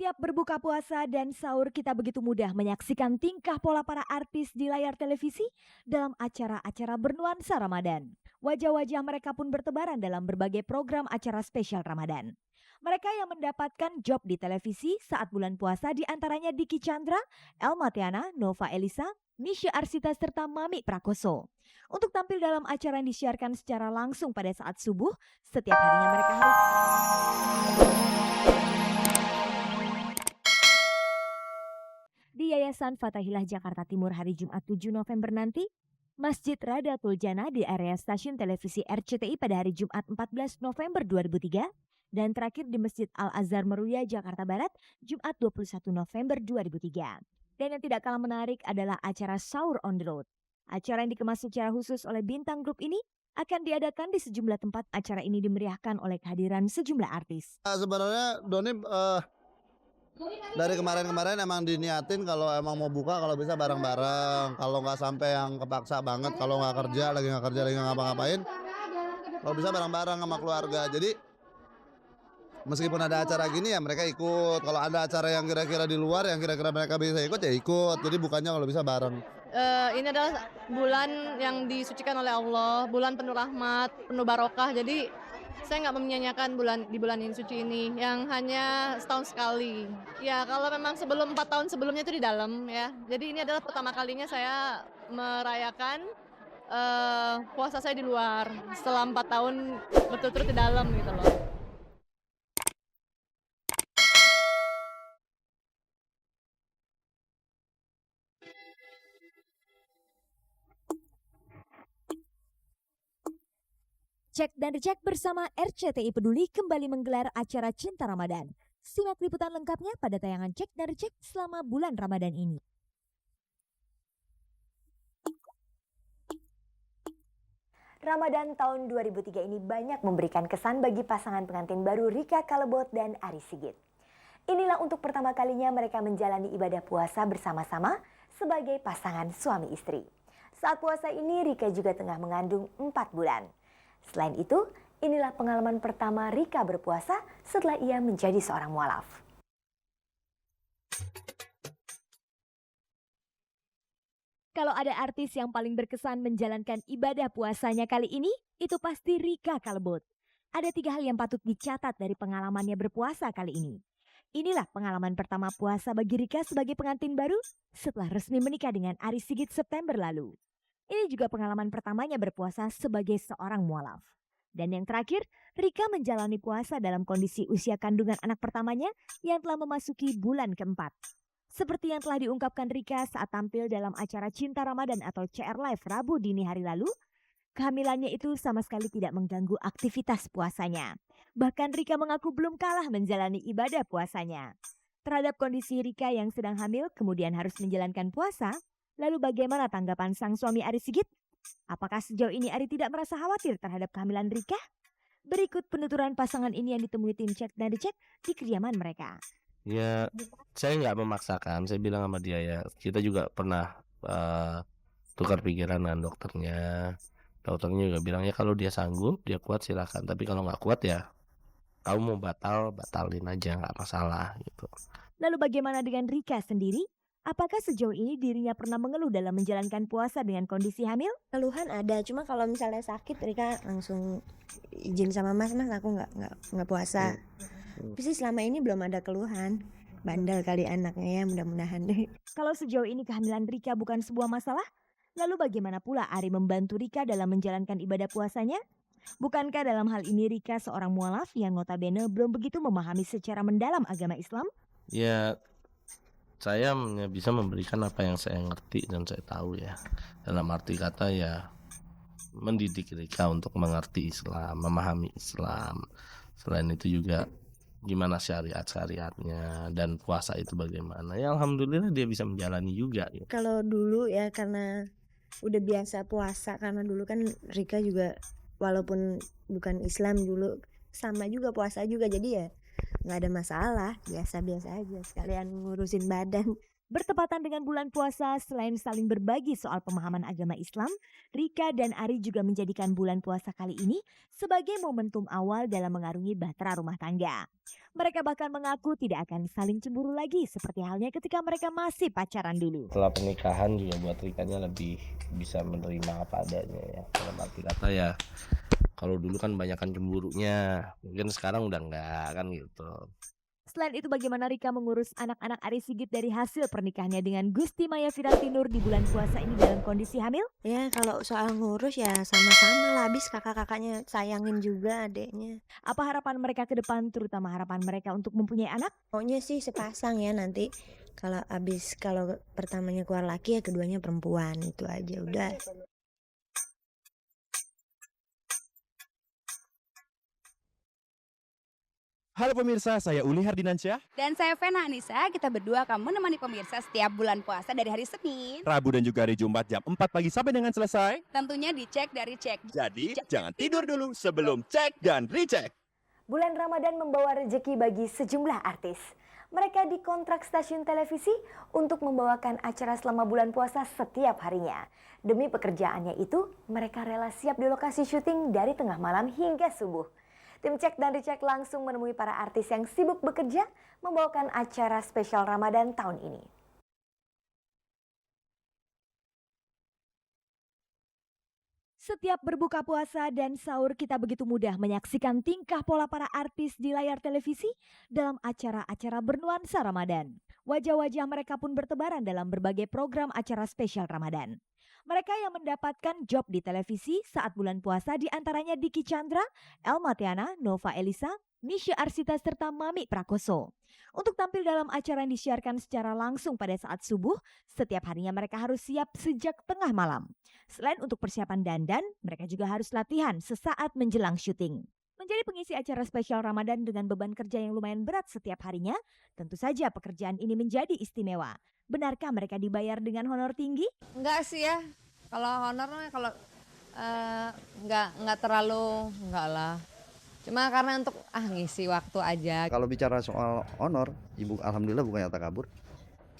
Setiap berbuka puasa dan sahur kita begitu mudah menyaksikan tingkah pola para artis di layar televisi dalam acara-acara bernuansa Ramadan. Wajah-wajah mereka pun bertebaran dalam berbagai program acara spesial Ramadan. Mereka yang mendapatkan job di televisi saat bulan puasa diantaranya Diki Chandra, Elma Tiana, Nova Elisa, Misha Arsita serta Mami Prakoso. Untuk tampil dalam acara yang disiarkan secara langsung pada saat subuh, setiap harinya mereka harus di Yayasan Fathahilah Jakarta Timur hari Jumat 7 November nanti, Masjid Radatul Jannah di area stasiun televisi RCTI pada hari Jumat 14 November 2003, dan terakhir di Masjid Al-Azhar Meruya Jakarta Barat Jumat 21 November 2003. Dan yang tidak kalah menarik adalah acara Sahur on the Road. Acara yang dikemas secara khusus oleh Bintang Group ini akan diadakan di sejumlah tempat. Acara ini dimeriahkan oleh kehadiran sejumlah artis. Sebenarnya Doni dari kemarin-kemarin emang diniatin kalau emang mau buka kalau bisa bareng-bareng, kalau nggak sampai yang kepaksa banget, kalau nggak kerja lagi nggak ngapa-ngapain, kalau bisa bareng-bareng sama keluarga. Jadi meskipun ada acara gini ya mereka ikut, kalau ada acara yang kira-kira di luar yang kira-kira mereka bisa ikut ya ikut, jadi bukannya kalau bisa bareng. Ini adalah bulan yang disucikan oleh Allah, bulan penuh rahmat, penuh barokah. Jadi saya nggak menyanyiakan di bulan yang suci ini, yang hanya setahun sekali. Ya kalau memang 4 tahun sebelumnya itu di dalam ya. Jadi ini adalah pertama kalinya saya merayakan puasa saya di luar setelah 4 tahun berturut-turut di dalam gitu loh. Cek dan Recek bersama RCTI Peduli kembali menggelar acara Cinta Ramadan. Simak liputan lengkapnya pada tayangan Cek dan Recek selama bulan Ramadan ini. Ramadan tahun 2003 ini banyak memberikan kesan bagi pasangan pengantin baru Rika Kalebot dan Ari Sigit. Inilah untuk pertama kalinya mereka menjalani ibadah puasa bersama-sama sebagai pasangan suami istri. Saat puasa ini Rika juga tengah mengandung 4 bulan. Selain itu, inilah pengalaman pertama Rika berpuasa setelah ia menjadi seorang mualaf. Kalau ada artis yang paling berkesan menjalankan ibadah puasanya kali ini, itu pasti Rika Kalebot. Ada 3 hal yang patut dicatat dari pengalamannya berpuasa kali ini. Inilah pengalaman pertama puasa bagi Rika sebagai pengantin baru setelah resmi menikah dengan Ari Sigit September lalu. Ini juga pengalaman pertamanya berpuasa sebagai seorang mualaf. Dan yang terakhir, Rika menjalani puasa dalam kondisi usia kandungan anak pertamanya yang telah memasuki bulan keempat. Seperti yang telah diungkapkan Rika saat tampil dalam acara Cinta Ramadan atau CR Live Rabu dini hari lalu, kehamilannya itu sama sekali tidak mengganggu aktivitas puasanya. Bahkan Rika mengaku belum kalah menjalani ibadah puasanya. Terhadap kondisi Rika yang sedang hamil kemudian harus menjalankan puasa, lalu bagaimana tanggapan sang suami Ari Sigit? Apakah sejauh ini Ari tidak merasa khawatir terhadap kehamilan Rika? Berikut penuturan pasangan ini yang ditemui tim Cek dan Dicek di kediaman mereka. Ya, saya nggak memaksakan. Saya bilang sama dia ya, kita juga pernah tukar pikiran dengan dokternya. Dokternya juga bilang ya kalau dia sanggup, dia kuat silakan. Tapi kalau nggak kuat ya, kamu mau batalin aja, nggak masalah gitu. Lalu bagaimana dengan Rika sendiri? Apakah sejauh ini dirinya pernah mengeluh dalam menjalankan puasa dengan kondisi hamil? Keluhan ada, cuma kalau misalnya sakit Rika langsung izin sama mas aku nggak puasa. Tapi sih selama ini belum ada keluhan. Bandel kali anaknya ya, mudah-mudahan deh. Kalau sejauh ini kehamilan Rika bukan sebuah masalah, lalu bagaimana pula Ari membantu Rika dalam menjalankan ibadah puasanya? Bukankah dalam hal ini Rika seorang mualaf yang notabene belum begitu memahami secara mendalam agama Islam? Ya, saya hanya bisa memberikan apa yang saya ngerti dan saya tahu ya. Dalam arti kata ya mendidik Rika untuk mengerti Islam, memahami Islam. Selain itu juga gimana syariatnya dan puasa itu bagaimana. Ya alhamdulillah dia bisa menjalani juga ya. Kalau dulu ya karena udah biasa puasa, karena dulu kan Rika juga walaupun bukan Islam dulu sama juga puasa juga, jadi ya nggak ada masalah, biasa-biasa aja sekalian ngurusin badan. Bertepatan dengan bulan puasa, selain saling berbagi soal pemahaman agama Islam, Rika dan Ari juga menjadikan bulan puasa kali ini sebagai momentum awal dalam mengarungi bahtera rumah tangga. Mereka bahkan mengaku tidak akan saling cemburu lagi seperti halnya ketika mereka masih pacaran dulu. Setelah pernikahan juga buat Rikanya lebih bisa menerima apa adanya ya. Dalam arti kata ya, kalau dulu kan banyakan cemburunya, mungkin sekarang udah enggak kan gitu. Selain itu, bagaimana Rika mengurus anak-anak Ari Sigit dari hasil pernikahannya dengan Gusti Maya Firanti Nur di bulan puasa ini dalam kondisi hamil? Ya kalau soal ngurus ya sama-sama lah, habis kakak-kakaknya sayangin juga adeknya. Apa harapan mereka ke depan, terutama harapan mereka untuk mempunyai anak? Maunya sih sepasang ya nanti. Kalau pertamanya keluar laki ya keduanya perempuan, itu aja udah. Halo pemirsa, saya Uli Hardinansyah. Dan saya Vena Anissa, kita berdua akan menemani pemirsa setiap bulan puasa dari hari Senin. Rabu dan juga hari Jumat jam 4 pagi sampai dengan selesai. Tentunya dicek dari cek. Jadi, jangan tidur dulu sebelum cek dan recheck. Bulan Ramadan membawa rejeki bagi sejumlah artis. Mereka dikontrak stasiun televisi untuk membawakan acara selama bulan puasa setiap harinya. Demi pekerjaannya itu, mereka rela siap di lokasi syuting dari tengah malam hingga subuh. Tim Cek dan Recheck langsung menemui para artis yang sibuk bekerja membawakan acara spesial Ramadan tahun ini. Setiap berbuka puasa dan sahur kita begitu mudah menyaksikan tingkah pola para artis di layar televisi dalam acara-acara bernuansa Ramadan. Wajah-wajah mereka pun bertebaran dalam berbagai program acara spesial Ramadan. Mereka yang mendapatkan job di televisi saat bulan puasa diantaranya Diki Chandra, Elma Tiana, Nova Elisa, Misha Arsita serta Mami Prakoso. Untuk tampil dalam acara yang disiarkan secara langsung pada saat subuh, setiap harinya mereka harus siap sejak tengah malam. Selain untuk persiapan dandan, mereka juga harus latihan sesaat menjelang syuting. Menjadi pengisi acara spesial Ramadan dengan beban kerja yang lumayan berat setiap harinya, tentu saja pekerjaan ini menjadi istimewa. Benarkah mereka dibayar dengan honor tinggi? Enggak sih ya. Kalau honor kalau enggak terlalu enggak lah. Cuma karena untuk ngisi waktu aja. Kalau bicara soal honor, ibu alhamdulillah bukannya takabur.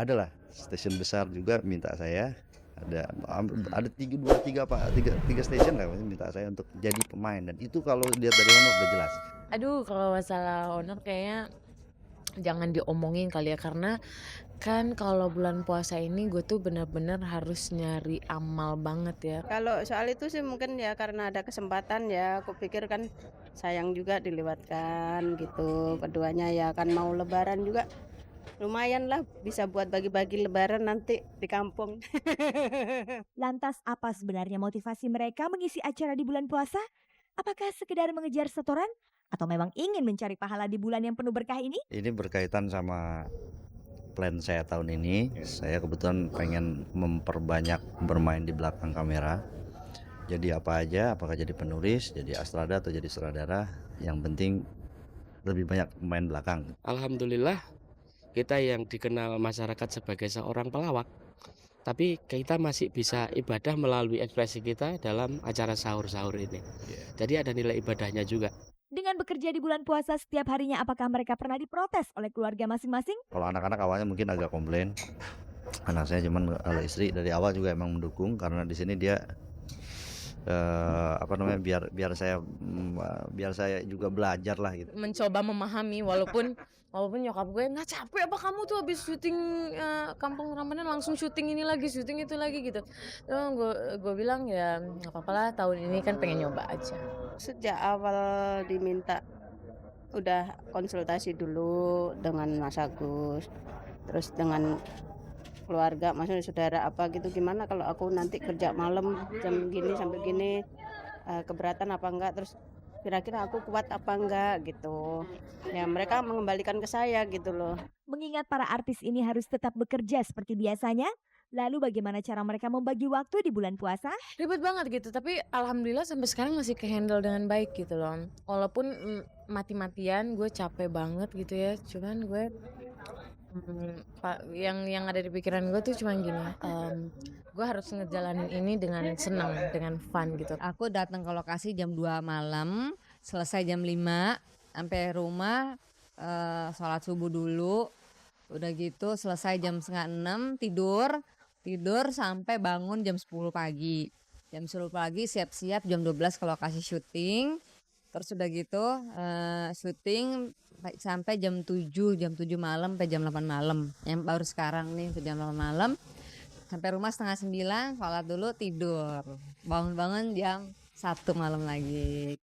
Adalah stasiun besar juga minta saya, ada tiga stasiun lah minta saya untuk jadi pemain, dan itu kalau lihat dari honor udah jelas. Aduh, kalau masalah honor kayaknya jangan diomongin kali ya, karena kan kalau bulan puasa ini gue tuh benar-benar harus nyari amal banget ya. Kalau soal itu sih mungkin ya karena ada kesempatan ya, aku pikir kan sayang juga dilewatkan gitu. Keduanya ya kan mau lebaran juga, lumayan lah bisa buat bagi-bagi lebaran nanti di kampung. Lantas apa sebenarnya motivasi mereka mengisi acara di bulan puasa? Apakah sekedar mengejar setoran? Atau memang ingin mencari pahala di bulan yang penuh berkah ini? Ini berkaitan sama plan saya tahun ini. Saya kebetulan pengen memperbanyak bermain di belakang kamera. Jadi apa aja, apakah jadi penulis, jadi astrada atau jadi sutradara, yang penting lebih banyak main belakang. Alhamdulillah kita yang dikenal masyarakat sebagai seorang pelawak, tapi kita masih bisa ibadah melalui ekspresi kita dalam acara sahur-sahur ini. Jadi ada nilai ibadahnya juga. Dengan bekerja di bulan puasa setiap harinya, apakah mereka pernah diprotes oleh keluarga masing-masing? Kalau anak-anak awalnya mungkin agak komplain. Anak saya cuman kalau istri dari awal juga emang mendukung, karena di sini dia biar saya juga belajar lah gitu. Mencoba memahami walaupun nyokap gue nggak capek apa kamu tuh habis syuting Kampung Ramadan langsung syuting ini lagi syuting itu lagi gitu. Gue bilang ya nggak apa-apa lah, tahun ini kan pengen nyoba aja. Sejak awal diminta udah konsultasi dulu dengan Mas Agus, terus dengan keluarga, maksudnya saudara apa gitu, gimana kalau aku nanti kerja malam jam gini sampai gini, keberatan apa enggak, terus kira-kira aku kuat apa enggak gitu. Ya mereka mengembalikan ke saya gitu loh. Mengingat para artis ini harus tetap bekerja seperti biasanya, lalu bagaimana cara mereka membagi waktu di bulan puasa? Ribet banget gitu, tapi alhamdulillah sampai sekarang masih kehandle dengan baik gitu loh. Walaupun mati-matian gue capek banget gitu ya, cuman gue yang ada di pikiran gue tuh cuman gini, gue harus ngejalanin ini dengan senang, dengan fun gitu. Aku datang ke lokasi jam 2 malam, selesai jam 5, sampai rumah sholat subuh dulu, Udah gitu selesai jam 5:30 tidur sampai bangun jam 10 pagi. Jam 10 pagi siap-siap jam 12 ke lokasi syuting. Terus udah gitu syuting sampai jam 7 malam sampai jam 8 malam. Yang baru sekarang nih jam 8 malam. Sampai rumah setengah 9, sholat dulu tidur. Bangun-bangun jam 1 malam lagi.